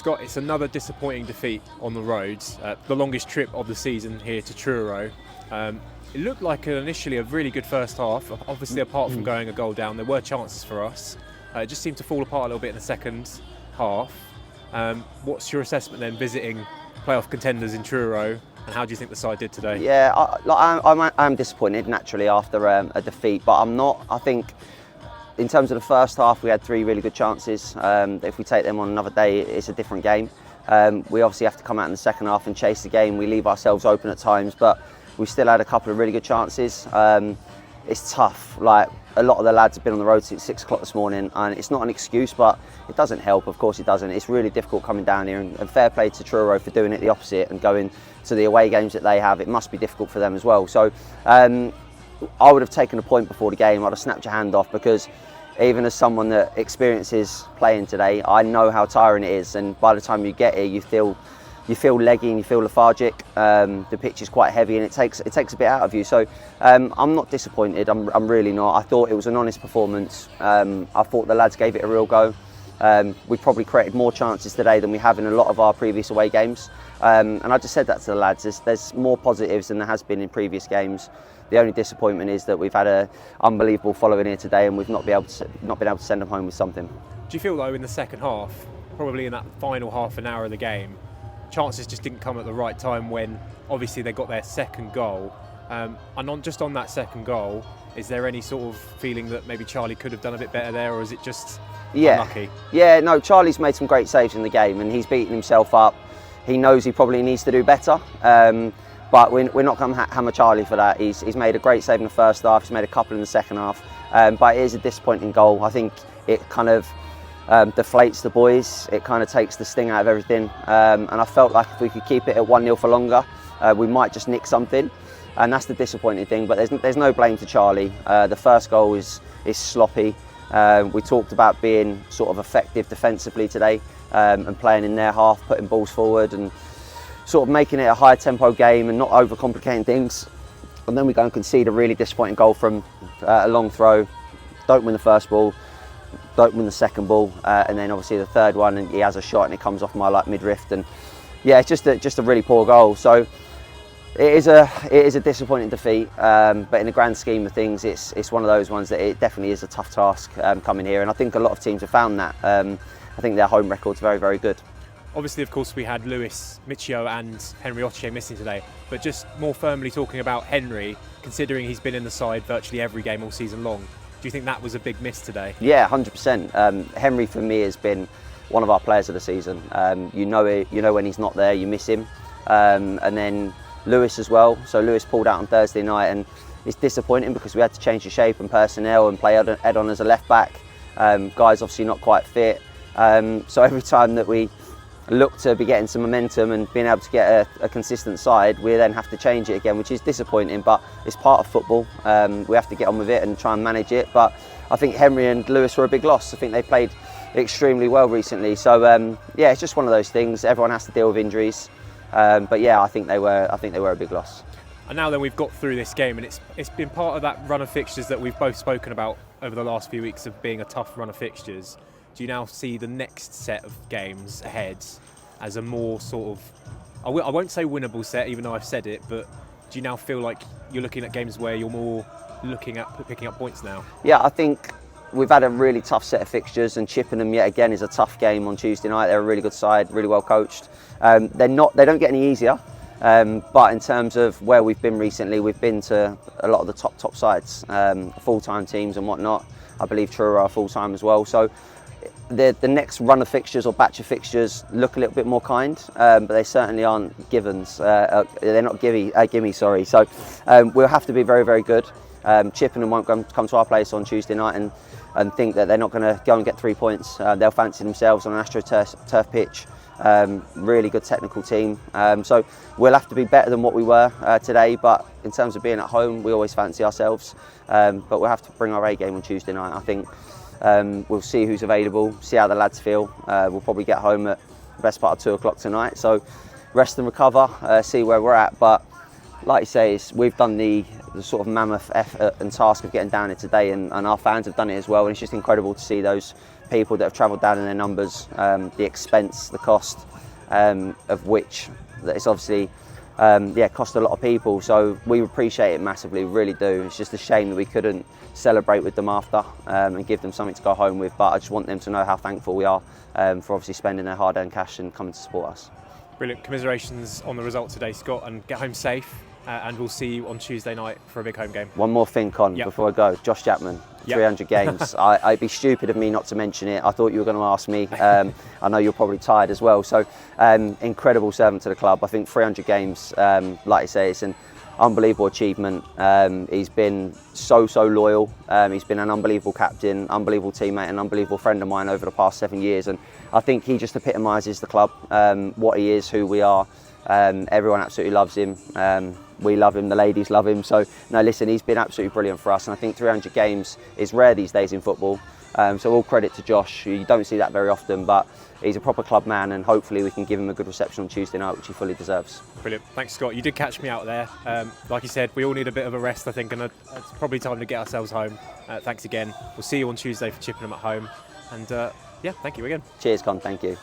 Scott, it's another disappointing defeat on the roads. The longest trip of the season here to Truro. It looked like initially a really good first half. Obviously, apart from going a goal down, there were chances for us. It just seemed to fall apart a little bit in the second half. What's your assessment then, visiting playoff contenders in Truro, and how do you think the side did today? Yeah, I'm disappointed naturally after a defeat, but I'm not. I think in terms of the first half, we had 3 really good chances. If we take them on another day, it's a different game. We obviously have to come out in the second half and chase the game. We leave ourselves open at times, but we still had a couple of really good chances. It's tough. Like, a lot of the lads have been on the road since 6 o'clock this morning, and it's not an excuse, but it doesn't help. Of course it doesn't. It's really difficult coming down here, and fair play to Truro for doing it the opposite and going to the away games that they have. It must be difficult for them as well. So I would have taken a point before the game. I'd have snapped your hand off, because even as someone that experiences playing today, I know how tiring it is, and by the time you get here, you feel leggy and you feel lethargic. The pitch is quite heavy, and it takes a bit out of you. So I'm not disappointed. I'm really not. I thought it was an honest performance. I thought the lads gave it a real go. We probably created more chances today than we have in a lot of our previous away games. And I just said that to the lads. There's more positives than there has been in previous games. The only disappointment is that we've had an unbelievable following here today, and we've not been able to send them home with something. Do you feel though in the second half, probably in that final half an hour of the game, chances just didn't come at the right time when obviously they got their second goal? And on that second goal, is there any sort of feeling that maybe Charlie could have done a bit better there, or is it just unlucky? Yeah, no, Charlie's made some great saves in the game, and he's beaten himself up. He knows he probably needs to do better. But we're not going to hammer Charlie for that. He's made a great save in the first half. He's made a couple in the second half. But it is a disappointing goal. I think it kind of deflates the boys. It kind of takes the sting out of everything. And I felt like if we could keep it at 1-0 for longer, we might just nick something. And that's the disappointing thing. But there's no blame to Charlie. The first goal is sloppy. We talked about being sort of effective defensively today, and playing in their half, putting balls forward, and sort of making it a high tempo game and not overcomplicating things. And then we go and concede a really disappointing goal from a long throw. Don't win the first ball, don't win the second ball, and then obviously the third one, and he has a shot and it comes off my midriff. And yeah, it's just a really poor goal. So it is a disappointing defeat, but in the grand scheme of things, it's one of those ones that it definitely is a tough task coming here, and I think a lot of teams have found that. I think their home record's very, very good. Obviously, of course, we had Lewis, Michio and Henry Otiche missing today, but just more firmly talking about Henry, considering he's been in the side virtually every game all season long, do you think that was a big miss today? Yeah, 100%. Henry for me has been one of our players of the season. You know when he's not there, you miss him. And then Lewis as well. So Lewis pulled out on Thursday night, and it's disappointing because we had to change the shape and personnel and play Ed on as a left back. Guy's obviously not quite fit. So every time that we look to be getting some momentum and being able to get a consistent side, we then have to change it again, which is disappointing, but it's part of football. We have to get on with it and try and manage it. But I think Henry and Lewis were a big loss. I think they played extremely well recently. So yeah, it's just one of those things. Everyone has to deal with injuries. But yeah, I think they were a big loss. And now then we've got through this game, and it's been part of that run of fixtures that we've both spoken about over the last few weeks of being a tough run of fixtures. Do you now see the next set of games ahead as a more sort of, I won't say winnable set, even though I've said it, but do you now feel like you're looking at games where you're more looking at picking up points now? Yeah, I think we've had a really tough set of fixtures, and Chippenham yet again is a tough game on Tuesday night. They're a really good side, really well coached. They don't get any easier, but in terms of where we've been recently, we've been to a lot of the top sides, full-time teams and whatnot. I believe Truro are full-time as well. So the next run of fixtures or batch of fixtures look a little bit more kind, but they certainly aren't givens. They're not gimme, sorry. So we'll have to be very, very good. Chippenham won't come to our place on Tuesday night and think that they're not going to go and get 3 points. They'll fancy themselves on an AstroTurf pitch. Really good technical team. So we'll have to be better than what we were today, but in terms of being at home, we always fancy ourselves. But we'll have to bring our A game on Tuesday night, I think. We'll see who's available, see how the lads feel. We'll probably get home at the best part of 2 o'clock tonight, so rest and recover, see where we're at. But like you say, we've done the the sort of mammoth effort and task of getting down here today, and our fans have done it as well. And it's just incredible to see those people that have travelled down in their numbers, the expense, the cost of which it's obviously cost a lot of people. So we appreciate it massively, we really do. It's just a shame that we couldn't celebrate with them after and give them something to go home with. But I just want them to know how thankful we are for obviously spending their hard-earned cash and coming to support us. Brilliant. Commiserations on the result today, Scott, and get home safe. And we'll see you on Tuesday night for a big home game. One more thing, Con, before I go. Josh Chapman, 300 games. It'd be stupid of me not to mention it. I thought you were going to ask me. I know you're probably tired as well. So, incredible servant to the club. I think 300 games, like I say, it's an unbelievable achievement. He's been so loyal. He's been an unbelievable captain, unbelievable teammate, an unbelievable friend of mine over the past 7 years. And I think he just epitomises the club, what he is, who we are. Everyone absolutely loves him. We love him, the ladies love him. So, no, listen, he's been absolutely brilliant for us. And I think 300 games is rare these days in football. So all credit to Josh. You don't see that very often, but he's a proper club man, and hopefully we can give him a good reception on Tuesday night, which he fully deserves. Brilliant. Thanks, Scott. You did catch me out there. Like you said, we all need a bit of a rest, I think, and it's probably time to get ourselves home. Thanks again. We'll see you on Tuesday for Chippenham at home. And thank you again. Cheers, Con. Thank you.